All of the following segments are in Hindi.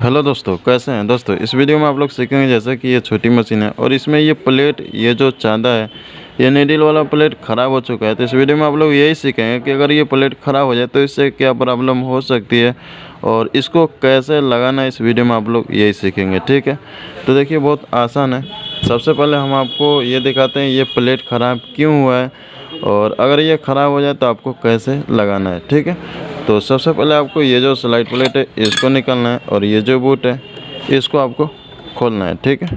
हेलो दोस्तों, कैसे हैं दोस्तों। इस वीडियो में आप लोग सीखेंगे जैसे कि ये छोटी मशीन है और इसमें ये प्लेट, ये जो चांदा है, ये नीडल वाला प्लेट ख़राब हो चुका है। तो इस वीडियो में आप लोग यही सीखेंगे कि अगर ये प्लेट ख़राब हो जाए तो इससे क्या प्रॉब्लम हो सकती है और इसको कैसे लगाना है, इस वीडियो में आप लोग यही सीखेंगे। ठीक है, तो देखिए बहुत आसान है। सबसे पहले हम आपको ये दिखाते हैं ये प्लेट ख़राब क्यों हुआ है और अगर ये ख़राब हो जाए तो आपको कैसे लगाना है। ठीक है, तो सबसे पहले आपको ये जो स्लाइड प्लेट है इसको निकालना है और ये जो बूट है इसको आपको खोलना है। ठीक है,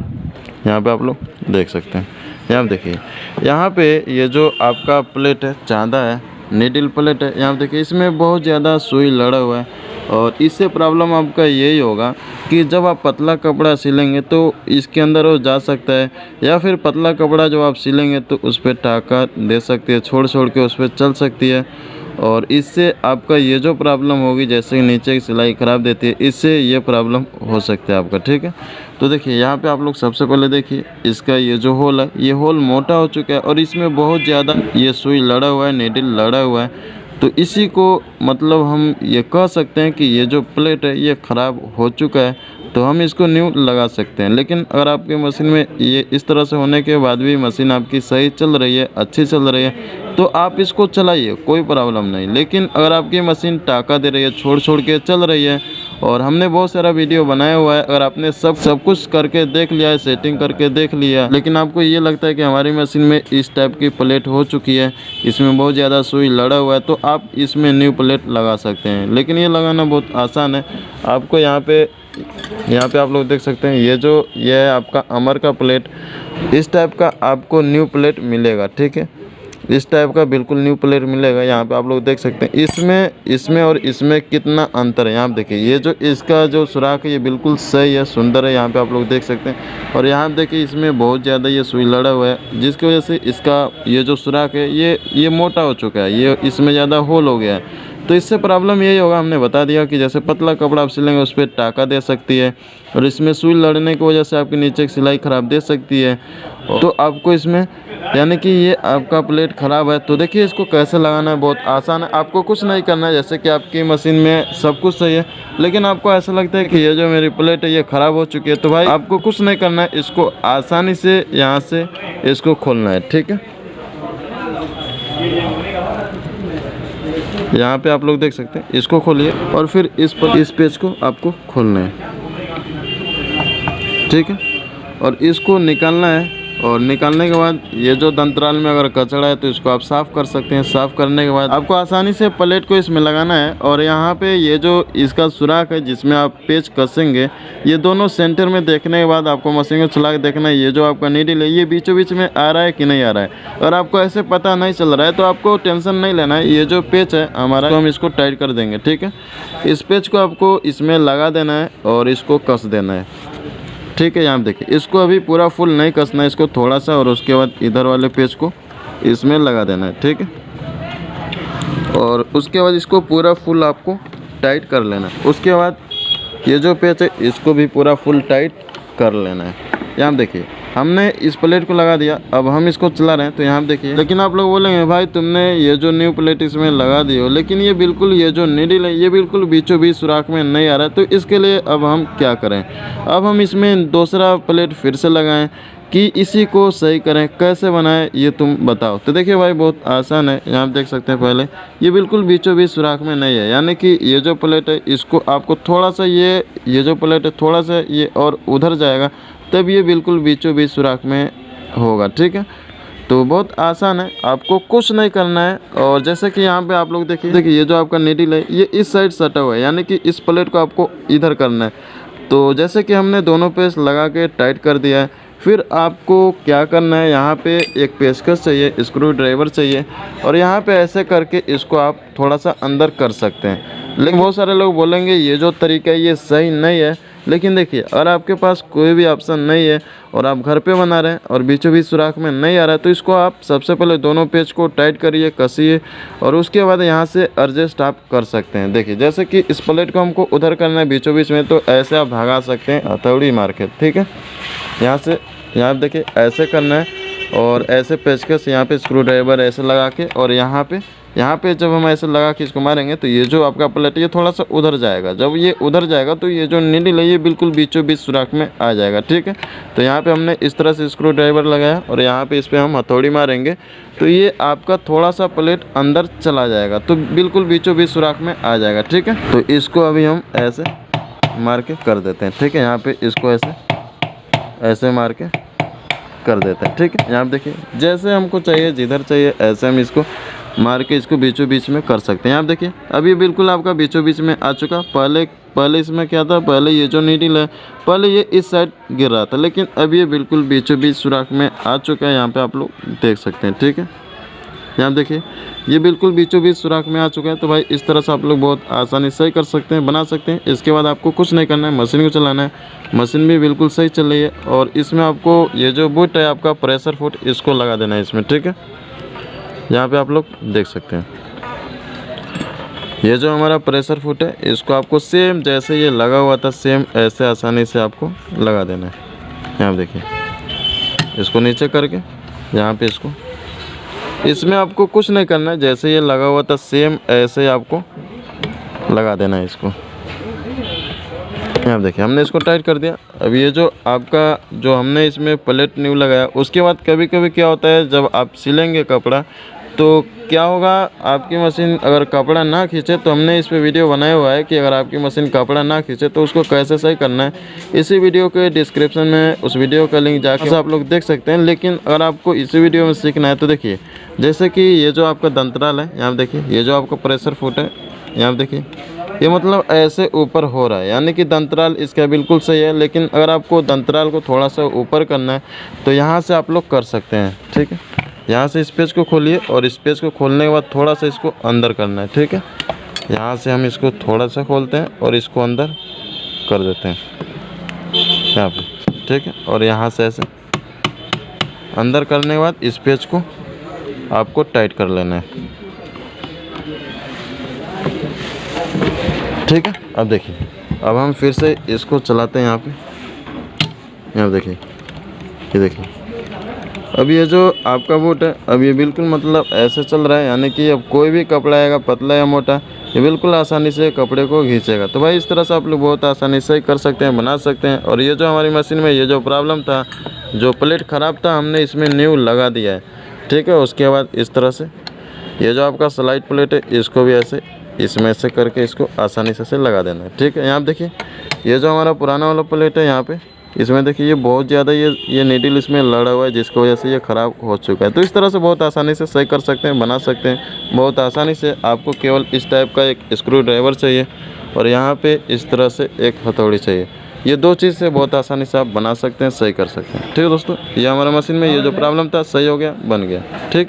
यहाँ पे आप लोग देख सकते हैं। यहाँ देखिए, यहाँ पे ये जो आपका प्लेट है, चांदा है, नीडल प्लेट है, यहाँ देखिए इसमें बहुत ज़्यादा सुई लड़ा हुआ है और इससे प्रॉब्लम आपका यही होगा कि जब आप पतला कपड़ा सिलेंगे तो इसके अंदर वो जा सकता है, या फिर पतला कपड़ा जब आप सिलेंगे तो उस पर टाका दे सकती है, छोड़ छोड़ के उस पर चल सकती है और इससे आपका ये जो प्रॉब्लम होगी, जैसे नीचे की सिलाई ख़राब देती है, इससे ये प्रॉब्लम हो सकता है आपका। ठीक है, तो देखिए यहाँ पे आप लोग सबसे पहले देखिए इसका ये जो होल है, ये होल मोटा हो चुका है और इसमें बहुत ज़्यादा ये सुई लड़ा हुआ है, नीडल लड़ा हुआ है। तो इसी को मतलब हम ये कह सकते हैं कि ये जो प्लेट है ये ख़राब हो चुका है, तो हम इसको न्यू लगा सकते हैं। लेकिन अगर आपकी मशीन में ये इस तरह से होने के बाद भी मशीन आपकी सही चल रही है, अच्छी चल रही है, तो आप इसको चलाइए, कोई प्रॉब्लम नहीं। लेकिन अगर आपकी मशीन टाका दे रही है, छोड़ छोड़ के चल रही है, और हमने बहुत सारा वीडियो बनाया हुआ है, अगर आपने सब कुछ करके देख लिया है, सेटिंग करके देख लिया, लेकिन आपको ये लगता है कि हमारी मशीन में इस टाइप की प्लेट हो चुकी है, इसमें बहुत ज़्यादा सुई लड़ा हुआ है, तो आप इसमें न्यू प्लेट लगा सकते हैं। लेकिन ये लगाना बहुत आसान है। आपको यहाँ पे आप लोग देख सकते हैं, ये है आपका अमर का प्लेट, इस टाइप का आपको न्यू प्लेट मिलेगा। ठीक है, इस टाइप का बिल्कुल न्यू प्लेट मिलेगा। यहाँ पे आप लोग देख सकते हैं इसमें और इसमें कितना अंतर है। यहाँ पे देखिए, ये जो इसका जो सुराख है ये बिल्कुल सही है, सुंदर है, यहाँ पे आप लोग देख सकते हैं। और यहाँ पे देखिए इसमें बहुत ज़्यादा ये सुई लड़ा हुआ है, जिसकी वजह से इसका ये जो सुराख है ये मोटा हो चुका है, ये इसमें ज़्यादा होल हो गया है। तो इससे प्रॉब्लम यही होगा, हमने बता दिया कि जैसे पतला कपड़ा आप सिलेंगे उस पर टाका दे सकती है और इसमें सुई लड़ने की वजह से आपकी नीचे की सिलाई ख़राब दे सकती है। तो आपको इसमें यानी कि ये आपका प्लेट ख़राब है। तो देखिए इसको कैसे लगाना है, बहुत आसान है। आपको कुछ नहीं करना है, जैसे कि आपकी मशीन में सब कुछ सही है लेकिन आपको ऐसा लगता है कि ये जो मेरी प्लेट है ये ख़राब हो चुकी है, तो भाई आपको कुछ नहीं करना है, इसको आसानी से यहाँ से इसको खोलना है। ठीक है, यहाँ पे आप लोग देख सकते हैं, इसको खोलिए और फिर इस पेज को आपको खोलना है। ठीक है, और इसको निकालना है और निकालने के बाद ये जो दंतराल में अगर कचरा है तो इसको आप साफ़ कर सकते हैं। साफ़ करने के बाद आपको आसानी से प्लेट को इसमें लगाना है और यहाँ पे ये जो इसका सुराख है जिसमें आप पेच कसेंगे, ये दोनों सेंटर में देखने के बाद आपको मशीन को चला के देखना है ये जो आपका नीडल है ये बीचों बीच में आ रहा है कि नहीं आ रहा है। अगर आपको ऐसे पता नहीं चल रहा है तो आपको टेंशन नहीं लेना है, ये जो पेच है हमारा तो हम इसको टाइट कर देंगे। ठीक है, इस पेच को आपको इसमें लगा देना है और इसको कस देना है। ठीक है, यहाँ देखिए इसको अभी पूरा फुल नहीं कसना है, इसको थोड़ा सा, और उसके बाद इधर वाले पेज को इसमें लगा देना है। ठीक है, और उसके बाद इसको पूरा फुल आपको टाइट कर लेना है। उसके बाद ये जो पेज है इसको भी पूरा फुल टाइट कर लेना है। यहाँ देखिए हमने इस प्लेट को लगा दिया, अब हम इसको चला रहे हैं। तो यहाँ देखिए, लेकिन आप लोग बोलेंगे भाई तुमने ये जो न्यू प्लेट इसमें लगा दी हो, लेकिन ये बिल्कुल ये जो नीडल है ये बिल्कुल बीचों बीच सुराख में नहीं आ रहा है। तो इसके लिए अब हम क्या करें, अब हम इसमें दूसरा प्लेट फिर से लगाएं कि इसी को सही करें, कैसे बनाएं ये तुम बताओ। तो देखिए भाई बहुत आसान है, यहाँ देख सकते हैं, पहले ये बिल्कुल बीचों बीच सुराख में नहीं है, यानी कि ये जो प्लेट है इसको आपको थोड़ा सा ये जो प्लेट है थोड़ा सा ये और उधर जाएगा, तब ये बिल्कुल बीचों बीच सुराख में होगा। ठीक है, तो बहुत आसान है, आपको कुछ नहीं करना है। और जैसे कि यहाँ पे आप लोग देखिए ये जो आपका नीडल है ये इस साइड सटा हुआ है, यानी कि इस प्लेट को आपको इधर करना है। तो जैसे कि हमने दोनों पेच लगा के टाइट कर दिया है, फिर आपको क्या करना है, यहाँ पे एक पेचकस चाहिए, स्क्रू ड्राइवर चाहिए, और यहाँ पे ऐसे करके इसको आप थोड़ा सा अंदर कर सकते हैं। लेकिन बहुत सारे लोग बोलेंगे ये जो तरीका है ये सही नहीं है, लेकिन देखिए अगर आपके पास कोई भी ऑप्शन नहीं है और आप घर पे बना रहे हैं और बीचों बीच सुराख में नहीं आ रहा है, तो इसको आप सबसे पहले दोनों पेच को टाइट करिए, कसिए, और उसके बाद यहाँ से एडजस्ट आप कर सकते हैं। देखिए जैसे कि इस प्लेट को हमको उधर करना है बीचों बीच में, तो ऐसे आप भगा सकते हैं हथौड़ी मार के। ठीक है, यहाँ देखिए ऐसे करना है और ऐसे पेचकस यहाँ पे स्क्रू ड्राइवर ऐसे लगा के और यहाँ पे यहाँ पे जब हम ऐसे लगा के इसको मारेंगे तो ये जो आपका प्लेट ये थोड़ा सा उधर जाएगा। जब ये उधर जाएगा तो ये जो नीडल है ये बिल्कुल बीचों बीच सुराख में आ जाएगा। ठीक है, तो यहाँ पे हमने इस तरह से स्क्रू ड्राइवर लगाया और यहाँ पे इस पर हम हथौड़ी मारेंगे तो ये आपका थोड़ा सा प्लेट अंदर चला जाएगा, तो बिल्कुल बीचों बीच सुराख में आ जाएगा। ठीक है, तो इसको अभी हम ऐसे मार के कर देते हैं। ठीक है, यहाँ पे इसको ऐसे मार के कर देते हैं। ठीक है, यहाँ पे देखिए जैसे हमको चाहिए, जिधर चाहिए ऐसे हम इसको मार के इसको बीचों बीच में कर सकते हैं। यहाँ पे देखिए अब ये बिल्कुल आपका बीचों बीच में आ चुका। पहले इसमें क्या था, पहले ये जो नीडल है पहले ये इस साइड गिर रहा था, लेकिन अब ये बिल्कुल बीचों बीच सुराख में आ चुका है। यहाँ पे आप लोग देख सकते हैं। ठीक है, यहाँ देखिए ये बिल्कुल बीचों बीच सुराख में आ चुका है। तो भाई इस तरह से आप लोग बहुत आसानी से कर सकते हैं, बना सकते हैं। इसके बाद आपको कुछ नहीं करना है, मशीन को चलाना है। मशीन भी बिल्कुल सही चल रही है और इसमें आपको ये जो बुट है आपका प्रेशर फुट इसको लगा देना है इसमें। ठीक है, यहाँ पे आप लोग देख सकते हैं ये जो हमारा प्रेशर फुट है इसको आपको सेम जैसे ये लगा हुआ था सेम ऐसे आसानी से आपको लगा देना है। यहाँ देखिए इसको नीचे करके यहाँ पे इसमें आपको कुछ नहीं करना है, जैसे ये लगा हुआ था सेम ऐसे आपको लगा देना है इसको। यहाँ देखिए हमने इसको टाइट कर दिया। अब ये जो आपका जो हमने इसमें प्लेट न्यू लगाया, उसके बाद कभी कभी क्या होता है जब आप सिलेंगे कपड़ा तो क्या होगा, आपकी मशीन अगर कपड़ा ना खींचे, तो हमने इस पे वीडियो बनाया हुआ है कि अगर आपकी मशीन कपड़ा ना खींचे तो उसको कैसे सही करना है। इसी वीडियो के डिस्क्रिप्शन में उस वीडियो का लिंक जाकर आप लोग देख सकते हैं। लेकिन अगर आपको इसी वीडियो में सीखना है तो देखिए जैसे कि ये जो आपका दंतराल है, यहाँ देखिए ये जो आपका प्रेशर फुट है, यहाँ देखिए ये मतलब ऐसे ऊपर हो रहा है, यानी कि दंतराल इसका बिल्कुल सही है। लेकिन अगर आपको दंतराल को थोड़ा सा ऊपर करना है तो यहाँ से आप लोग कर सकते हैं। ठीक है, यहाँ से इस पेज को खोलिए और इस पेज को खोलने के बाद थोड़ा सा इसको अंदर करना है। ठीक है, यहाँ से हम इसको थोड़ा सा खोलते हैं और इसको अंदर कर देते हैं यहाँ पे। ठीक है, और यहाँ से ऐसे अंदर करने के बाद इस पेज को आपको टाइट कर लेना है। ठीक है, अब देखिए अब हम फिर से इसको चलाते हैं। यहाँ देखिए ये देखिए अब ये जो आपका बोट है अब ये बिल्कुल मतलब ऐसे चल रहा है, यानी कि अब कोई भी कपड़ा आएगा पतला या मोटा ये बिल्कुल आसानी से कपड़े को खींचेगा। तो भाई इस तरह से आप लोग बहुत आसानी से कर सकते हैं, बना सकते हैं। और ये जो हमारी मशीन में ये जो प्रॉब्लम था, जो प्लेट ख़राब था, हमने इसमें न्यू लगा दिया है। ठीक है, उसके बाद इस तरह से ये जो आपका स्लाइड प्लेट है इसको भी ऐसे इसमें से करके इसको आसानी से लगा देना है। ठीक है, यहाँ देखिए ये जो हमारा पुराना वाला प्लेट है यहाँ पे इसमें देखिए ये बहुत ज़्यादा ये नीडल इसमें लड़ा हुआ है, जिसकी वजह से ये ख़राब हो चुका है। तो इस तरह से बहुत आसानी से सही कर सकते हैं, बना सकते हैं बहुत आसानी से। आपको केवल इस टाइप का एक स्क्रू ड्राइवर चाहिए और यहाँ पे इस तरह से एक हथौड़ी चाहिए। ये दो चीज़ से बहुत आसानी से आप बना सकते हैं, सही कर सकते हैं। ठीक है दोस्तों, ये हमारा मशीन में ये जो प्रॉब्लम था सही हो गया, बन गया। ठीक।